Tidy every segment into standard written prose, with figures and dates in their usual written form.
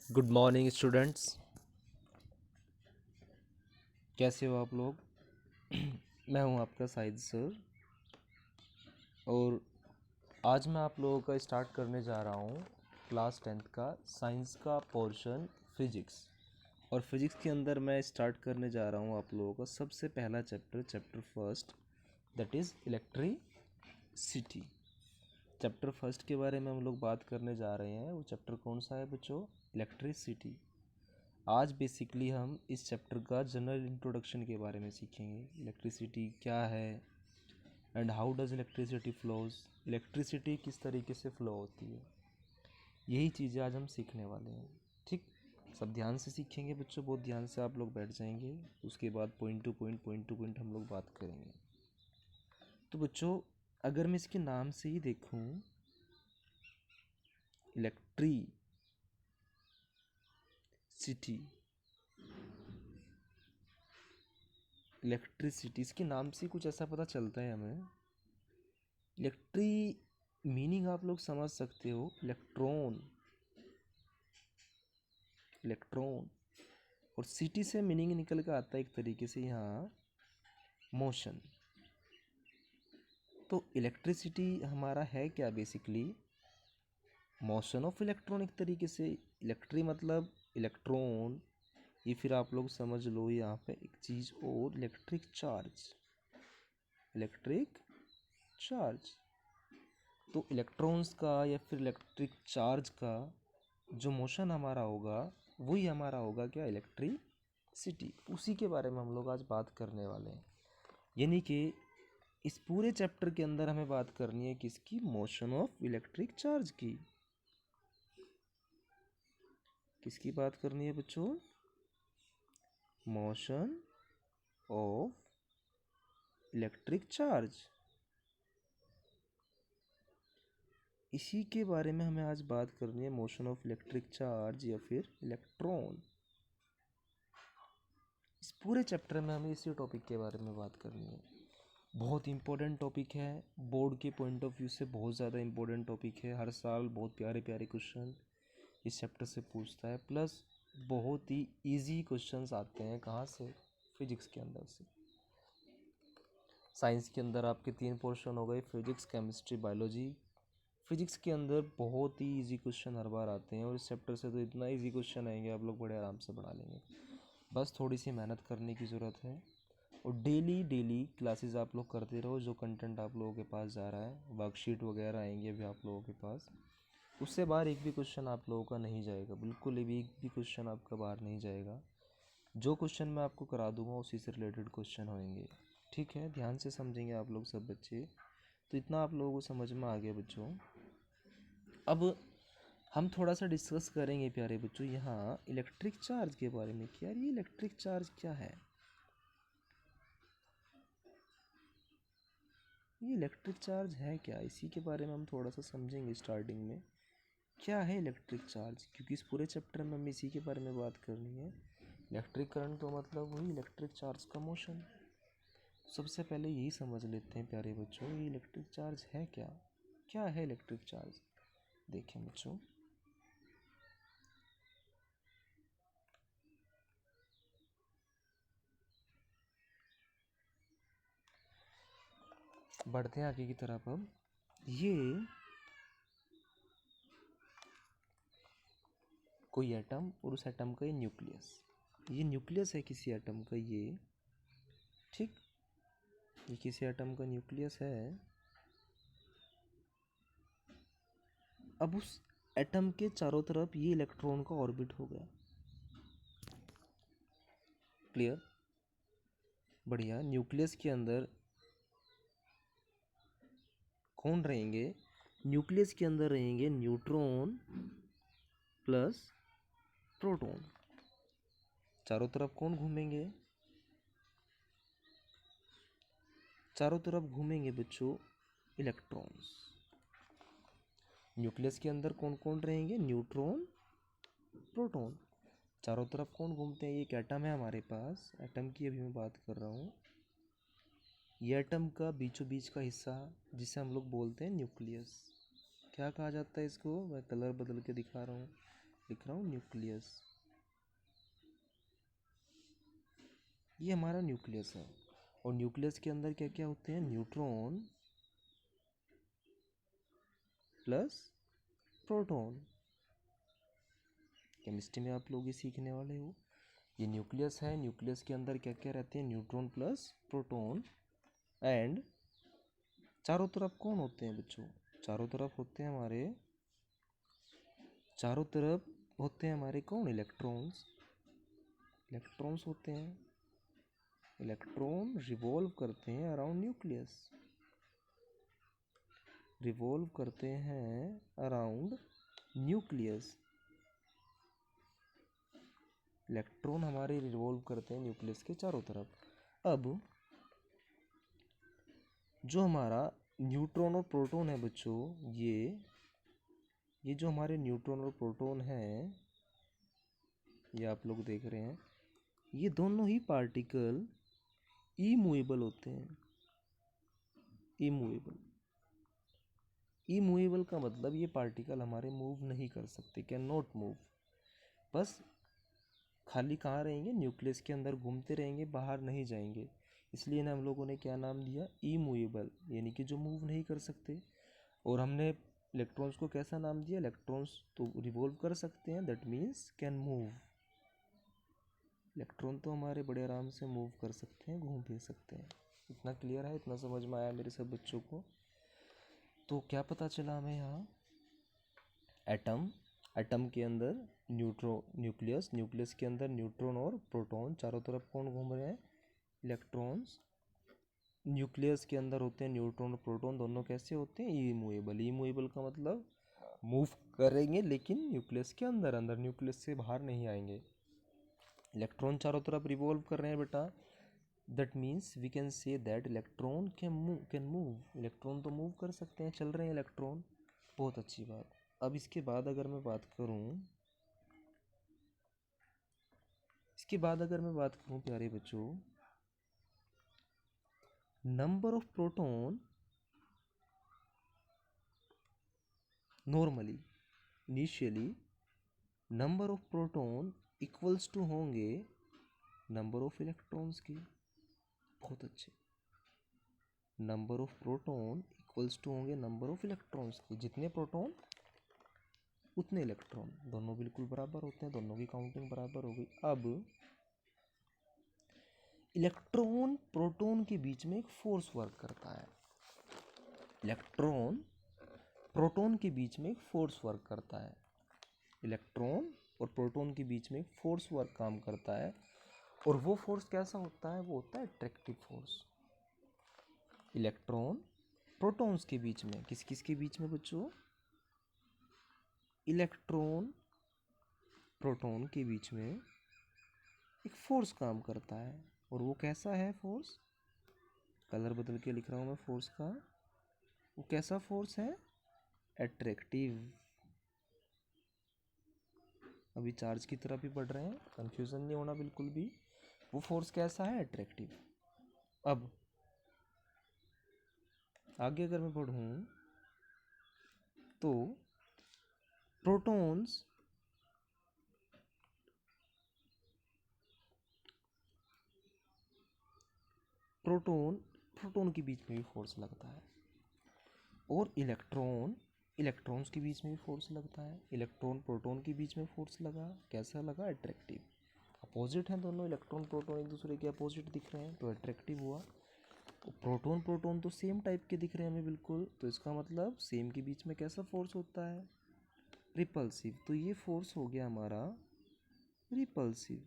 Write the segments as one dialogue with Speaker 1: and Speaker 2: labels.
Speaker 1: Good morning students. कैसे हो आप लोग? मैं हूं आपका साहिद सर और आज मैं आप लोगों का स्टार्ट करने जा रहा हूं क्लास 10th का साइंस का पोर्शन फिजिक्स। और फिजिक्स के अंदर मैं स्टार्ट करने जा रहा हूं आप लोगों का सबसे पहला chapter first, that is electricity. Chapter first के बारे में हम लोग बात करने जा रहे हैं। वो चैप्टर कौन सा है बच्चों? इलेक्ट्रिसिटी। आज बेसिकली हम इस चैप्टर का जनरल इंट्रोडक्शन के बारे में सीखेंगे। इलेक्ट्रिसिटी क्या है and how does electricity flows, electricity किस तरीके से फ्लो होती है, यही चीज़ें आज हम सीखने वाले हैं। ठीक, सब ध्यान से सीखेंगे बच्चों, बहुत ध्यान से आप लोग बैठ जाएंगे। उसके बाद पॉइंट टू पॉइंट हम लोग बात करेंगे। तो बच्चों, अगर मैं इसके नाम से ही देखूं, इलेक्ट्रिसिटी, इलेक्ट्रिसिटी इसके नाम से कुछ ऐसा पता चलता है हमें। इलेक्ट्री मीनिंग आप लोग समझ सकते हो, इलेक्ट्रॉन, इलेक्ट्रॉन। और सिटी से मीनिंग निकल कर आता है एक तरीके से यहाँ मोशन। तो इलेक्ट्रिसिटी हमारा है क्या? बेसिकली मोशन ऑफ इलेक्ट्रॉन एक तरीके से। इलेक्ट्री मतलब इलेक्ट्रॉन, ये फिर आप लोग समझ लो यहाँ पे एक चीज़ और, इलेक्ट्रिक चार्ज, इलेक्ट्रिक चार्ज। तो इलेक्ट्रॉन्स का या फिर इलेक्ट्रिक चार्ज का जो मोशन हमारा होगा वही हमारा होगा क्या? इलेक्ट्रिसिटी। उसी के बारे में हम लोग आज बात करने वाले हैं। यानी कि इस पूरे चैप्टर के अंदर हमें बात करनी है किसकी? मोशन ऑफ इलेक्ट्रिक चार्ज की। किसकी बात करनी है बच्चों? Motion of electric charge. इसी के बारे में हमें आज बात करनी है, मोशन ऑफ इलेक्ट्रिक चार्ज या फिर इलेक्ट्रॉन। इस पूरे चैप्टर में हमें इसी टॉपिक के बारे में बात करनी है। बहुत इम्पोर्टेंट टॉपिक है, बोर्ड के पॉइंट ऑफ व्यू से बहुत ज़्यादा इम्पोर्टेंट टॉपिक है। हर साल बहुत प्यारे प्यारे क्वेश्चन इस चैप्टर से पूछता है, प्लस बहुत ही इजी क्वेश्चंस आते हैं। कहाँ से? फिजिक्स के अंदर से। साइंस के अंदर आपके 3 पोर्शन हो गए, फिजिक्स, केमिस्ट्री, बायोलॉजी। फिजिक्स के अंदर बहुत ही इजी क्वेश्चन हर बार आते हैं और इस चैप्टर से तो इतना इजी क्वेश्चन आएंगे आप लोग बड़े आराम से बना लेंगे। बस थोड़ी सी मेहनत करने की ज़रूरत है और डेली डेली क्लासेस आप लोग करते रहो। जो कंटेंट आप लोगों के पास जा रहा है, वर्कशीट वगैरह आएंगे अभी आप लोगों के पास, उससे बाहर एक भी क्वेश्चन आप लोगों का नहीं जाएगा। बिल्कुल भी एक भी क्वेश्चन आपका बाहर नहीं जाएगा। जो क्वेश्चन मैं आपको करा दूंगा उसी से रिलेटेड क्वेश्चन होंगे। ठीक है, ध्यान से समझेंगे आप लोग सब बच्चे। तो इतना आप लोगों को समझ में आ गया बच्चों। अब हम थोड़ा सा डिस्कस करेंगे प्यारे बच्चों यहाँ इलेक्ट्रिक चार्ज के बारे में कि यार ये इलेक्ट्रिक चार्ज क्या है, ये इलेक्ट्रिक चार्ज है क्या, इसी के बारे में हम थोड़ा सा समझेंगे स्टार्टिंग में। क्या है इलेक्ट्रिक चार्ज? क्योंकि इस पूरे चैप्टर में हमें इसी के बारे में बात करनी है। इलेक्ट्रिक करंट तो मतलब वही इलेक्ट्रिक चार्ज का मोशन। सबसे पहले यही समझ लेते हैं प्यारे बच्चों, ये इलेक्ट्रिक चार्ज है क्या? क्या है इलेक्ट्रिक चार्ज? देखें बच्चों, बढ़ते हैं आगे की तरफ। अब ये कोई एटम और उस एटम का ये न्यूक्लियस, ये न्यूक्लियस है किसी एटम का ये। ठीक, ये किसी एटम का न्यूक्लियस है। अब उस एटम के चारों तरफ ये इलेक्ट्रॉन का ऑर्बिट हो गया। क्लियर? बढ़िया। न्यूक्लियस के अंदर कौन रहेंगे? न्यूक्लियस के अंदर रहेंगे न्यूट्रॉन प्लस प्रोटॉन। चारों तरफ कौन घूमेंगे? चारों तरफ घूमेंगे बच्चों इलेक्ट्रॉन्स। न्यूक्लियस के अंदर कौन कौन रहेंगे? Neutron, proton. चारों तरफ कौन घूमते हैं? ये एक एटम है हमारे पास, एटम की अभी मैं बात कर रहा हूँ। ये एटम का बीचों बीच का हिस्सा जिसे हम लोग बोलते हैं न्यूक्लियस। क्या कहा जाता है इसको? मैं कलर बदल के दिखा रहा हूँ। लिख रहा हूँ न्यूक्लियस, ये हमारा न्यूक्लियस है। और न्यूक्लियस के अंदर क्या क्या होते हैं, न्यूट्रॉन प्लस प्रोटॉन। केमिस्ट्री में आप लोग ये सीखने वाले हो। ये न्यूक्लियस है, न्यूक्लियस के अंदर क्या क्या रहते हैं, न्यूट्रॉन प्लस प्रोटॉन। एंड चारों तरफ कौन होते हैं बच्चों, चारों तरफ होते हैं हमारे, चारों तरफ होते हैं हमारे कौन, इलेक्ट्रॉन्स। इलेक्ट्रॉन्स होते हैं, इलेक्ट्रॉन रिवॉल्व करते हैं अराउंड न्यूक्लियस, रिवॉल्व करते हैं अराउंड न्यूक्लियस। इलेक्ट्रॉन हमारे रिवॉल्व करते हैं न्यूक्लियस के चारों तरफ। अब जो हमारा न्यूट्रॉन और प्रोटॉन है बच्चों, ये जो हमारे न्यूट्रॉन और प्रोटॉन हैं, ये आप लोग देख रहे हैं, ये दोनों ही पार्टिकल इमूवेबल होते हैं। इमूवेबल, इमूवेबल का मतलब ये पार्टिकल हमारे मूव नहीं कर सकते, कैन नॉट मूव। बस खाली कहाँ रहेंगे, न्यूक्लियस के अंदर घूमते रहेंगे, बाहर नहीं जाएंगे। इसलिए ना हम लोगों ने क्या नाम दिया, इमूवेबल, यानी कि जो मूव नहीं कर सकते। और हमने इलेक्ट्रॉन्स को कैसा नाम दिया, इलेक्ट्रॉन्स तो रिवॉल्व कर सकते हैं, that means can move. Electron तो हमारे बड़े आराम से मूव कर सकते हैं, घूम फिर सकते हैं। इतना क्लियर है, इतना समझ में आया मेरे सब बच्चों को। तो क्या पता चला हमें यहाँ, एटम, एटम के अंदर न्यूक्लियस, न्यूक्लियस के अंदर न्यूट्रॉन और प्रोटॉन, चारों तरफ कौन घूम रहे हैं, इलेक्ट्रॉन्स। न्यूक्लियस के अंदर होते हैं न्यूट्रॉन और प्रोटॉन, दोनों कैसे होते हैं, इमूवेबल। इमूवेबल का मतलब मूव करेंगे लेकिन न्यूक्लियस के अंदर, अंदर न्यूक्लियस से बाहर नहीं आएंगे। इलेक्ट्रॉन चारों तरफ रिवॉल्व कर रहे हैं बेटा, that means we can say that electron can move. Electron तो मूव कर सकते हैं, चल रहे हैं इलेक्ट्रॉन, बहुत अच्छी बात। अब इसके बाद अगर मैं बात करूं, प्यारे बच्चों, number of proton normally, initially number of proton equals to होंगे नंबर ऑफ इलेक्ट्रॉन्स की। बहुत अच्छे, number of proton equals to होंगे नंबर ऑफ इलेक्ट्रॉन्स की। जितने प्रोटॉन उतने इलेक्ट्रॉन, दोनों बिल्कुल बराबर होते हैं, दोनों की काउंटिंग बराबर हो गई। अब इलेक्ट्रॉन प्रोटॉन के बीच में एक फोर्स वर्क करता है, इलेक्ट्रॉन प्रोटॉन के बीच में एक फोर्स वर्क करता है, इलेक्ट्रॉन और प्रोटॉन के बीच में एक फोर्स वर्क काम करता है। और वो फोर्स कैसा होता है, वो होता है अट्रैक्टिव फोर्स। इलेक्ट्रॉन प्रोटॉन्स के बीच में, किस किस के बीच में बच्चों, इलेक्ट्रॉन प्रोटॉन के बीच में एक फोर्स काम करता है। और वो कैसा है फोर्स, कलर बदल के लिख रहा हूँ मैं फोर्स का, वो कैसा फोर्स है, अट्रैक्टिव। अभी चार्ज की तरफ ही पढ़ रहे हैं, कंफ्यूजन नहीं होना बिल्कुल भी। वो फोर्स कैसा है, अट्रैक्टिव। अब आगे अगर मैं पढ़ूं तो प्रोटॉन्स प्रोटॉन के बीच में भी फोर्स लगता है, और इलेक्ट्रॉन्स के बीच में भी फोर्स लगता है। इलेक्ट्रॉन प्रोटॉन के बीच में फोर्स लगा, कैसा लगा, अट्रैक्टिव। अपोजिट हैं दोनों, इलेक्ट्रॉन प्रोटॉन एक दूसरे के अपोजिट दिख रहे हैं, तो अट्रैक्टिव हुआ। प्रोटॉन तो सेम टाइप के दिख रहे हैं हमें बिल्कुल, तो इसका मतलब सेम के बीच में कैसा फोर्स होता है, रिपल्सिव। तो ये फोर्स हो गया हमारा रिपल्सिव,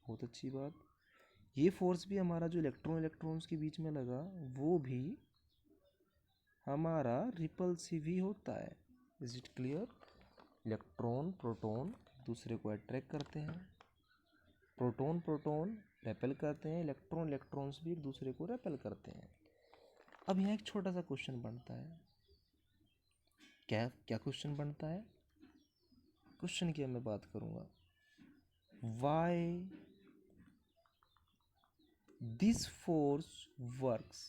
Speaker 1: बहुत अच्छी बात। ये फोर्स भी हमारा जो इलेक्ट्रॉन्स के बीच में लगा, वो भी हमारा रिपल्सिव ही होता है। Is it clear. Electron proton दूसरे को अट्रैक्ट करते हैं, प्रोटॉन रेपेल करते हैं, इलेक्ट्रॉन्स भी एक दूसरे को रेपेल करते हैं। अब यहाँ एक छोटा सा क्वेश्चन बनता है, क्या क्या क्वेश्चन बनता है, क्वेश्चन की मैं बात करूंगा, why this force works.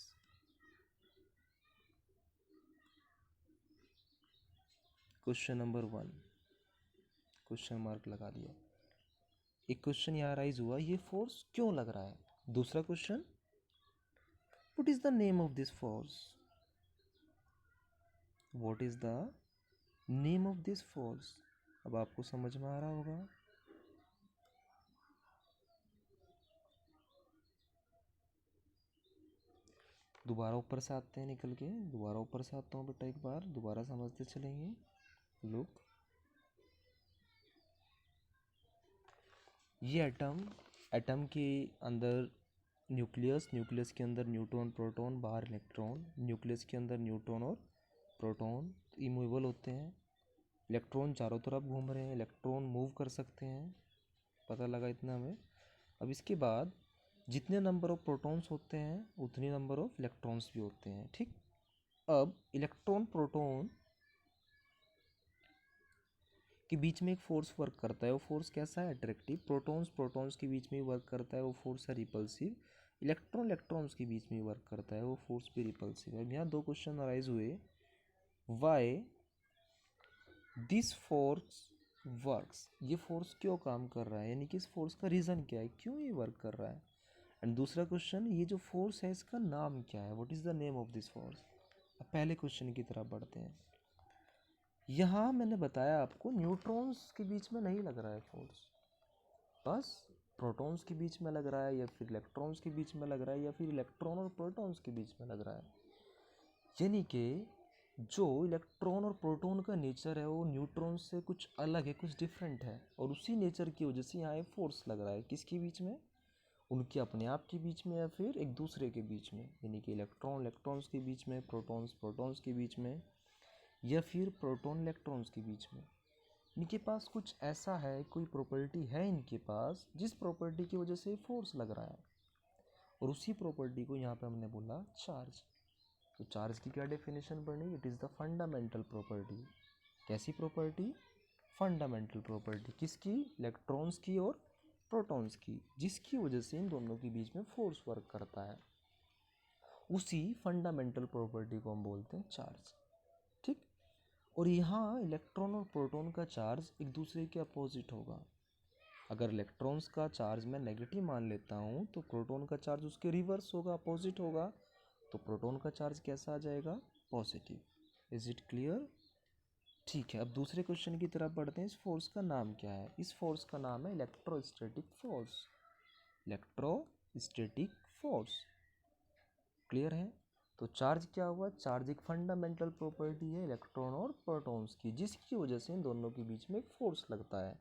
Speaker 1: Question number 1, question mark लगा दिया। एक क्वेश्चन यहाँ राइज हुआ, ये फोर्स क्यों लग रहा है। दूसरा question, what is the name of this force, what is the name of this force. अब आपको समझ में आ रहा होगा। दोबारा ऊपर से आते हैं निकल के, दोबारा ऊपर से आता हूँ बेटा, एक बार दोबारा समझते चलेंगे। लुक, ये एटम के अंदर न्यूक्लियस, न्यूक्लियस के अंदर न्यूट्रॉन प्रोटॉन, बाहर इलेक्ट्रॉन, न्यूक्लियस के अंदर न्यूट्रॉन और प्रोटॉन इमूवेबल होते हैं। इलेक्ट्रॉन चारों तरफ घूम रहे हैं, इलेक्ट्रॉन मूव कर सकते हैं, पता लगा इतना हमें। अब इसके बाद जितने नंबर ऑफ प्रोटॉन्स होते हैं उतने नंबर ऑफ इलेक्ट्रॉन्स भी होते हैं, ठीक। अब इलेक्ट्रॉन प्रोटॉन के बीच में एक फोर्स वर्क करता है, वो फोर्स कैसा है, अट्रैक्टिव। प्रोटॉन्स प्रोटॉन्स के बीच में वर्क करता है, वो फोर्स है रिपल्सिव। इलेक्ट्रॉन इलेक्ट्रॉन्स के बीच में वर्क करता है, वो फोर्स भी रिपल्सिव है। अब यहाँ दो क्वेश्चन अराइज हुए, वाई दिस फोर्स वर्क्स, ये फोर्स क्यों काम कर रहा है, यानी कि इस फोर्स का रीज़न क्या है, क्यों ये वर्क कर रहा है। एंड दूसरा क्वेश्चन, ये जो फोर्स है इसका नाम क्या है, what is the name of this force. अब पहले क्वेश्चन की तरफ बढ़ते हैं। यहाँ मैंने बताया आपको न्यूट्रॉन्स के बीच में नहीं लग रहा है फोर्स, बस प्रोटॉन्स के बीच में लग रहा है, या फिर इलेक्ट्रॉन्स के बीच में लग रहा है, या फिर इलेक्ट्रॉन और प्रोटॉन्स के बीच में लग रहा है। यानी कि जो इलेक्ट्रॉन और प्रोटॉन का नेचर है वो न्यूट्रॉन से कुछ अलग है, कुछ डिफरेंट है, और उसी नेचर की वजह से यहाँ फोर्स लग रहा है। किसके बीच में, उनके अपने आप के बीच में, या फिर एक दूसरे के बीच में, यानी कि इलेक्ट्रॉन इलेक्ट्रॉन्स के बीच में, प्रोटॉन्स प्रोटॉन्स के बीच में, या फिर प्रोटॉन इलेक्ट्रॉन्स के बीच में। इनके पास कुछ ऐसा है, कोई प्रॉपर्टी है इनके पास, जिस प्रॉपर्टी की वजह से फोर्स लग रहा है, और उसी प्रॉपर्टी को यहाँ पे हमने बोला चार्ज। तो चार्ज की क्या डेफिनेशन बनी, it is the fundamental property. कैसी प्रॉपर्टी, फंडामेंटल प्रॉपर्टी, किसकी, इलेक्ट्रॉन्स की और प्रोटॉन्स की, जिसकी वजह से इन दोनों के बीच में फोर्स वर्क करता है। उसी फंडामेंटल प्रॉपर्टी को हम बोलते हैं चार्ज, ठीक। और यहाँ इलेक्ट्रॉन और प्रोटॉन का चार्ज एक दूसरे के अपोजिट होगा। अगर इलेक्ट्रॉन्स का चार्ज मैं नेगेटिव मान लेता हूँ तो प्रोटॉन का चार्ज उसके रिवर्स होगा, अपोजिट होगा, तो प्रोटॉन का चार्ज कैसा आ जाएगा, पॉजिटिव। इज इट क्लियर, ठीक है। अब दूसरे क्वेश्चन की तरफ बढ़ते हैं। इस फोर्स का नाम क्या है, इस फोर्स का नाम है electrostatic force, electrostatic force, clear है। तो चार्ज क्या हुआ, चार्ज एक फंडामेंटल प्रॉपर्टी है इलेक्ट्रॉन और प्रोटॉन्स की, जिसकी वजह से इन दोनों के बीच में एक फोर्स लगता है।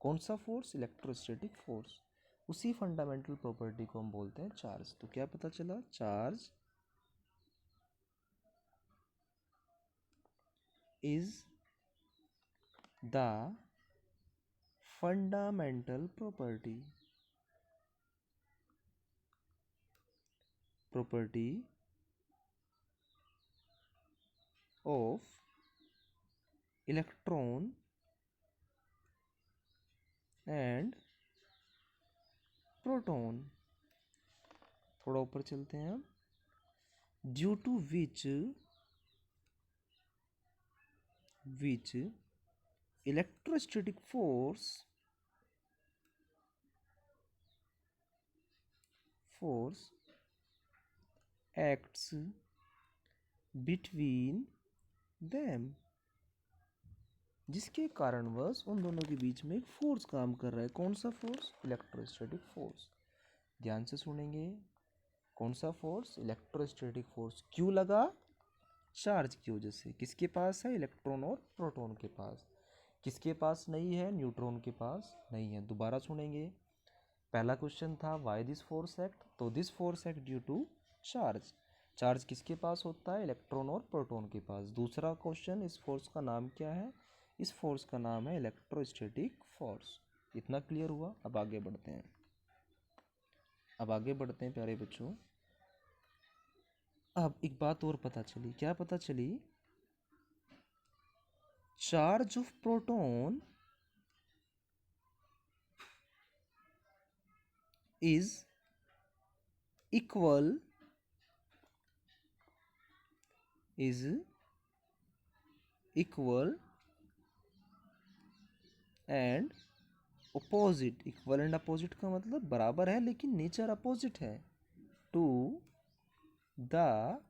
Speaker 1: कौन सा फोर्स, इलेक्ट्रोस्टैटिक फोर्स। उसी फंडामेंटल प्रॉपर्टी को हम बोलते हैं चार्ज। तो क्या पता चला, charge is the fundamental property of electron and proton। थोड़ा ऊपर चलते हैं हम। Due to which electrostatic force acts between them, जिसके कारणवश उन दोनों के बीच में एक फोर्स काम कर रहा है। कौन सा फोर्स, इलेक्ट्रोस्टैटिक फोर्स। ध्यान से सुनेंगे, कौन सा फोर्स, इलेक्ट्रोस्टैटिक फोर्स। क्यों लगा, चार्ज की वजह से। किसके पास है, इलेक्ट्रॉन और प्रोटॉन के पास। किसके पास नहीं है, न्यूट्रॉन के पास नहीं है। दोबारा सुनेंगे, पहला क्वेश्चन था व्हाई दिस फोर्स एक्ट, तो this force act due to charge. Charge किसके पास होता है, इलेक्ट्रॉन और प्रोटॉन के पास। दूसरा क्वेश्चन, इस फोर्स का नाम क्या है, इस फोर्स का नाम है इलेक्ट्रोस्टैटिक फोर्स। इतना क्लियर हुआ। अब आगे बढ़ते हैं, प्यारे बच्चों। अब एक बात और पता चली, क्या पता चली, charge of proton is equal and opposite. Equal and opposite का मतलब बराबर है लेकिन नेचर अपोजिट है to the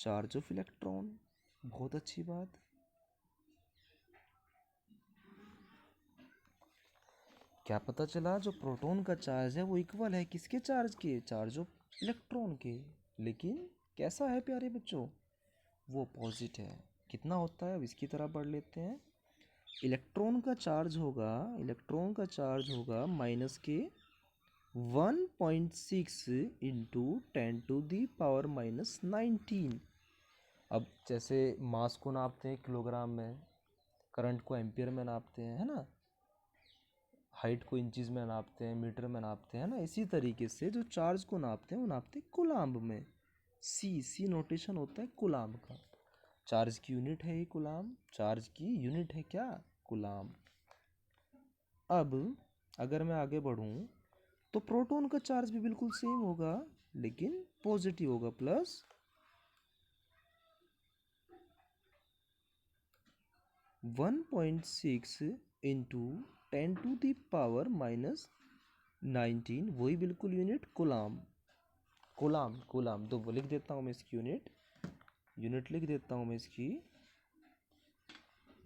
Speaker 1: charge of electron. बहुत अच्छी बात। क्या पता चला, जो प्रोटॉन का चार्ज है वो इक्वल है किसके चार्ज के, चार्ज ऑफ इलेक्ट्रॉन के। लेकिन कैसा है प्यारे बच्चों, वो अपोजिट है। कितना होता है अब इसकी तरह पढ़ लेते हैं। इलेक्ट्रॉन का चार्ज होगा, इलेक्ट्रॉन का चार्ज होगा माइनस के 1.6 इंटू 10⁻⁻19। अब जैसे मास को नापते हैं किलोग्राम में, करंट को एम्पियर में नापते हैं, है ना, हाइट को इंचेस में नापते हैं, मीटर में नापते हैं ना, इसी तरीके से जो चार्ज को नापते हैं वो नापते हैं कूलाम्ब में। सी नोटेशन होता है कूलाम्ब का। चार्ज की यूनिट है ये कूलाम्ब, चार्ज की यूनिट है क्या, कूलाम्ब। अब अगर मैं आगे बढ़ूं तो प्रोटॉन का चार्ज भी बिल्कुल सेम होगा लेकिन पॉजिटिव होगा, प्लस 1.6 इंटू 10⁻⁻19, वही बिल्कुल यूनिट कूलाम्ब। कूलाम्ब कूलाम्ब तो लिख देता हूँ मैं इसकी यूनिट लिख देता हूँ मैं इसकी।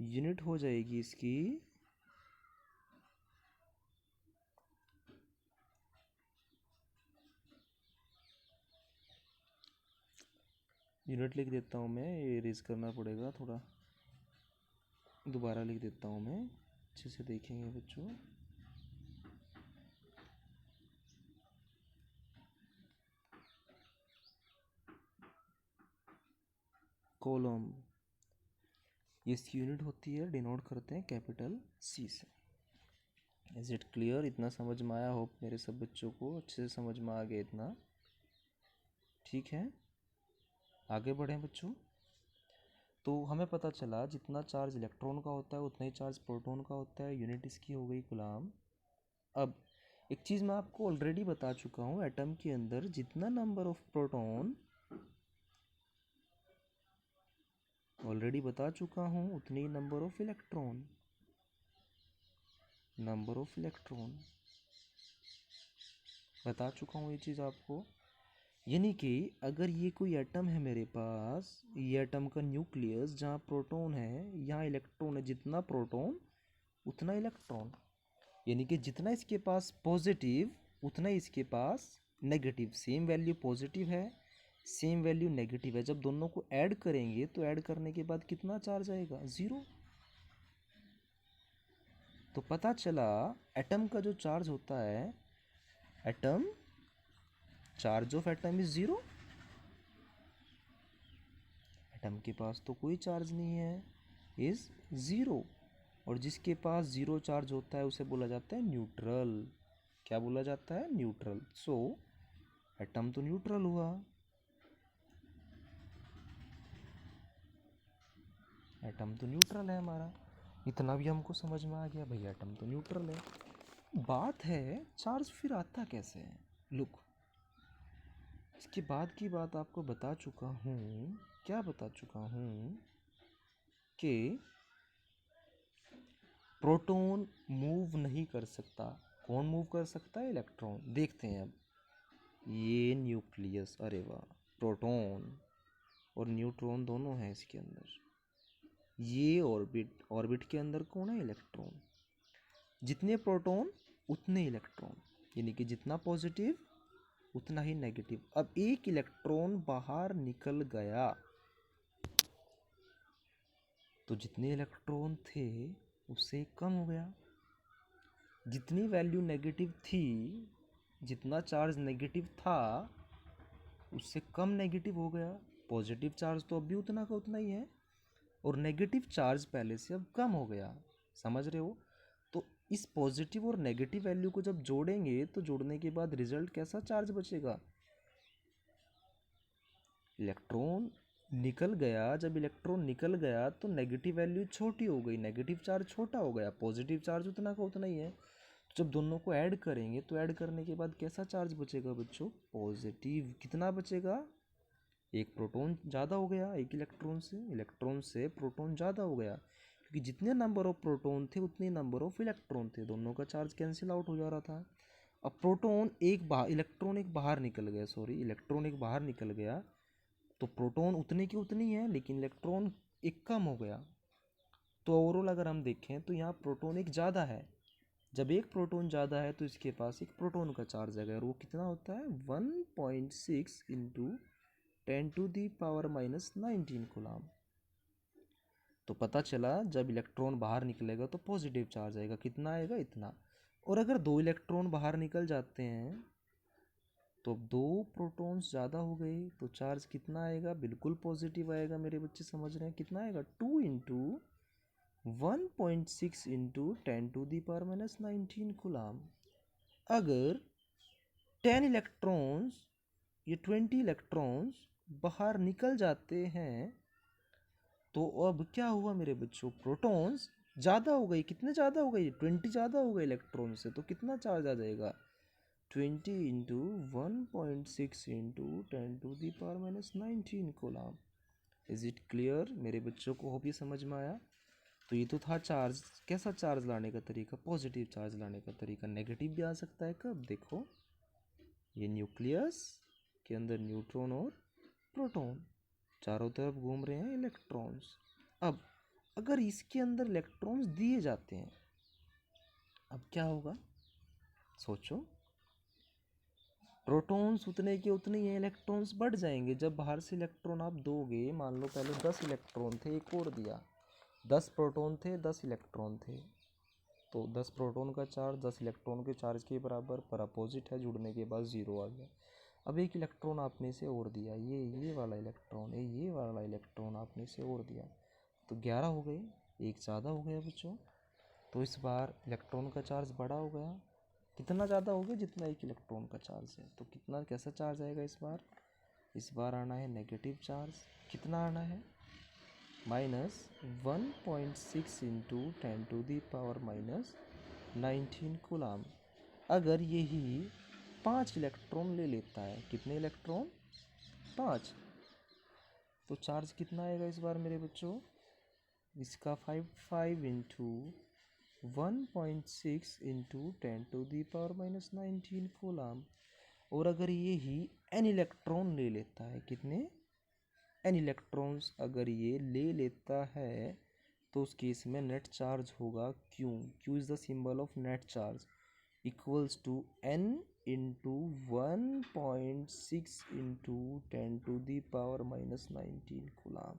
Speaker 1: यूनिट हो जाएगी इसकी यूनिट लिख देता हूँ मैं, ये इरेज करना पड़ेगा थोड़ा, दोबारा लिख देता हूँ मैं, अच्छे से देखेंगे बच्चों। कॉलम, ये इसकी यूनिट होती है, डिनोट करते हैं कैपिटल सी से। Is it clear? इतना समझ में आया? होप मेरे सब बच्चों को अच्छे से समझ में आ गया इतना। ठीक है, आगे बढ़ें बच्चों। तो हमें पता चला जितना चार्ज इलेक्ट्रॉन का होता है उतना ही चार्ज प्रोटॉन का होता है। यूनिट इसकी हो गई कूलाम्ब। अब एक चीज़ मैं आपको ऑलरेडी बता चुका हूँ, एटम के अंदर जितना नंबर ऑफ प्रोटॉन ऑलरेडी बता चुका हूँ उतनी ही number of electron, number of electron बता चुका हूँ ये चीज़ आपको। यानी कि अगर ये कोई एटम है मेरे पास, ये एटम का न्यूक्लियस जहाँ प्रोटॉन है यहाँ इलेक्ट्रॉन है, जितना प्रोटॉन उतना इलेक्ट्रॉन। यानी कि जितना इसके पास पॉजिटिव उतना ही इसके पास नेगेटिव। सेम वैल्यू पॉजिटिव है, सेम वैल्यू नेगेटिव है। जब दोनों को ऐड करेंगे तो ऐड करने के बाद कितना चार्ज आएगा, ज़ीरो। तो पता चला एटम का जो चार्ज होता है, atom charge of atom is zero. Atom के पास तो कोई चार्ज नहीं है, इज ज़ीरो। और जिसके पास ज़ीरो चार्ज होता है उसे बोला जाता है न्यूट्रल। क्या बोला जाता है, न्यूट्रल। सो एटम तो न्यूट्रल हुआ, एटम तो न्यूट्रल है हमारा। इतना भी हमको समझ में आ गया भाई, एटम तो न्यूट्रल है। बात है चार्ज फिर आता कैसे है। लुक, इसके बाद की बात आपको बता चुका हूँ, क्या बता चुका हूँ कि प्रोटॉन मूव नहीं कर सकता। कौन मूव कर सकता है, इलेक्ट्रॉन। देखते हैं अब, ये न्यूक्लियस, अरे वाह, प्रोटॉन और न्यूट्रॉन दोनों हैं इसके अंदर। ये ऑर्बिट, ऑर्बिट के अंदर कौन है, इलेक्ट्रॉन। जितने प्रोटॉन उतने इलेक्ट्रॉन, यानी कि जितना पॉजिटिव उतना ही नेगेटिव। अब एक इलेक्ट्रॉन बाहर निकल गया तो जितने इलेक्ट्रॉन थे उससे एक कम हो गया। जितनी वैल्यू नेगेटिव थी, जितना चार्ज नेगेटिव था उससे कम नेगेटिव हो गया। पॉजिटिव चार्ज तो अब भी उतना का उतना ही है और नेगेटिव चार्ज पहले से अब कम हो गया। समझ रहे हो? तो इस पॉजिटिव और नेगेटिव वैल्यू को जब जोड़ेंगे तो जोड़ने के बाद रिजल्ट कैसा चार्ज बचेगा, इलेक्ट्रॉन निकल गया। जब इलेक्ट्रॉन निकल गया तो नेगेटिव वैल्यू छोटी हो गई, नेगेटिव चार्ज छोटा हो गया, पॉजिटिव चार्ज उतना का उतना ही है। तो जब दोनों को ऐड करेंगे तो ऐड करने के बाद कैसा चार्ज बचेगा बच्चों, पॉजिटिव। कितना बचेगा, एक प्रोटॉन ज़्यादा हो गया, एक इलेक्ट्रॉन से प्रोटॉन ज़्यादा हो गया। क्योंकि जितने नंबर ऑफ प्रोटॉन थे उतने नंबर ऑफ इलेक्ट्रॉन थे, दोनों का चार्ज कैंसिल आउट हो जा रहा था। अब इलेक्ट्रॉन एक बाहर निकल गया, इलेक्ट्रॉन एक बाहर निकल गया, तो प्रोटॉन उतने की उतनी है लेकिन इलेक्ट्रॉन एक कम हो गया। तो ओवरऑल अगर हम देखें तो यहाँ प्रोटॉन एक ज़्यादा है। जब एक प्रोटॉन ज़्यादा है तो इसके पास एक प्रोटॉन का चार्ज है, और वो कितना होता है 1.6 इंटू 10⁻⁻19 कूलम। तो पता चला जब इलेक्ट्रॉन बाहर निकलेगा तो पॉजिटिव चार्ज आएगा, कितना आएगा, इतना। और अगर दो इलेक्ट्रॉन बाहर निकल जाते हैं तो दो प्रोटॉन्स ज़्यादा हो गए तो चार्ज कितना आएगा, बिल्कुल पॉजिटिव आएगा। मेरे बच्चे समझ रहे हैं, कितना आएगा 2 इंटू 1.6 इंटू 10⁻⁻19 कूलम। अगर 10 इलेक्ट्रॉन्स, ये 20 इलेक्ट्रॉन्स बाहर निकल जाते हैं तो अब क्या हुआ मेरे बच्चों, प्रोटॉन्स ज़्यादा हो गई। कितने ज़्यादा हो गई, 20 ज़्यादा हो गए इलेक्ट्रॉन से, तो कितना चार्ज आ जाएगा 20 into 1.6 into 10⁻⁻19 coulomb. Is it clear मेरे बच्चों को, होप ये समझ में आया। तो ये तो था चार्ज, कैसा चार्ज लाने का तरीका, पॉजिटिव चार्ज लाने का तरीका। नेगेटिव भी आ सकता है कब, देखो ये न्यूक्लियस के अंदर न्यूट्रॉन और प्रोटॉन, चारों तरफ घूम रहे हैं इलेक्ट्रॉन्स। अब अगर इसके अंदर इलेक्ट्रॉन्स दिए जाते हैं, अब क्या होगा सोचो, प्रोटॉन्स उतने के उतने ही हैं, इलेक्ट्रॉन्स बढ़ जाएंगे। जब बाहर से इलेक्ट्रॉन आप दोगे, मान लो पहले 10 इलेक्ट्रॉन थे, एक और दिया, 10 प्रोटॉन थे 10 इलेक्ट्रॉन थे, तो 10 प्रोटॉन का चार्ज 10 इलेक्ट्रॉन के चार्ज के बराबर, पर अपोजिट है, जुड़ने के बाद 0 आ गया। अब एक इलेक्ट्रॉन आपने से और दिया, ये वाला इलेक्ट्रॉन, ये वाला इलेक्ट्रॉन आपने से और दिया, तो 11 हो गए, एक ज़्यादा हो गया बच्चों। तो इस बार इलेक्ट्रॉन का चार्ज बड़ा हो गया, कितना ज़्यादा हो गया, जितना एक इलेक्ट्रॉन का चार्ज है। तो कितना, कैसा चार्ज आएगा इस बार आना है नेगेटिव चार्ज। कितना आना है, -1.6 इंटू 10⁻⁻19 कूलम। अगर यही 5 इलेक्ट्रॉन ले लेता है, कितने इलेक्ट्रॉन, 5, तो चार्ज कितना आएगा इस बार मेरे बच्चों, इसका 5 इंटू 1.6 इंटू 10⁻⁻19 कूलम। और अगर ये ही n इलेक्ट्रॉन ले लेता है, कितने, n इलेक्ट्रॉन्स अगर ये ले लेता है, तो उस केस में नेट चार्ज होगा Q is the symbol of net charge, equals to n into 1.6 into 10⁻⁻19 coulomb.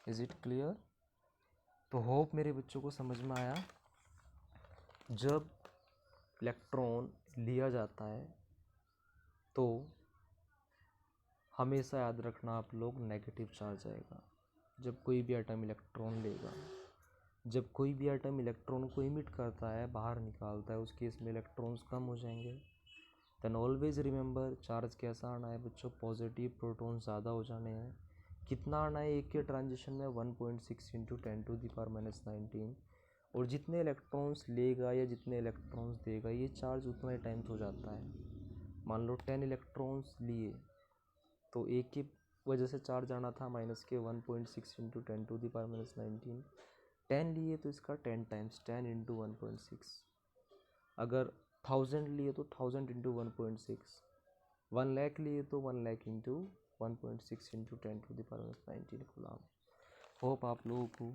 Speaker 1: Is it clear. तो होप मेरे बच्चों को समझ में आया। जब इलेक्ट्रॉन लिया जाता है तो हमेशा याद रखना आप लोग, नेगेटिव चार्ज आएगा। जब कोई भी एटम इलेक्ट्रॉन लेगा, जब कोई भी एटम इलेक्ट्रॉन को इमिट करता है, बाहर निकालता है, उस केस में इलेक्ट्रॉन्स कम हो जाएंगे। देन ऑलवेज रिमेंबर, चार्ज कैसा आना है बच्चों, पॉजिटिव, प्रोटॉन ज़्यादा हो जाने हैं। कितना आना है एक के ट्रांजिशन में, 1.6 इंटू 10⁻⁻19। और जितने इलेक्ट्रॉन्स लेगा या जितने इलेक्ट्रॉन्स देगा, ये चार्ज उतना ही टाइम्स हो जाता है। मान लो 10 इलेक्ट्रॉन्स लिए तो एक की वजह से चार्ज आना था -1.6 इंटू 10⁻⁻19। 10 लिए तो इसका 10 टाइम्स, 10 इंटू 1.6। अगर 1000 लिए तो 1000 इंटू 1.6। 1 लाख लिए तो 1 lakh into 1.6 into 10⁻⁻19 coulomb. Hope आप लोगों को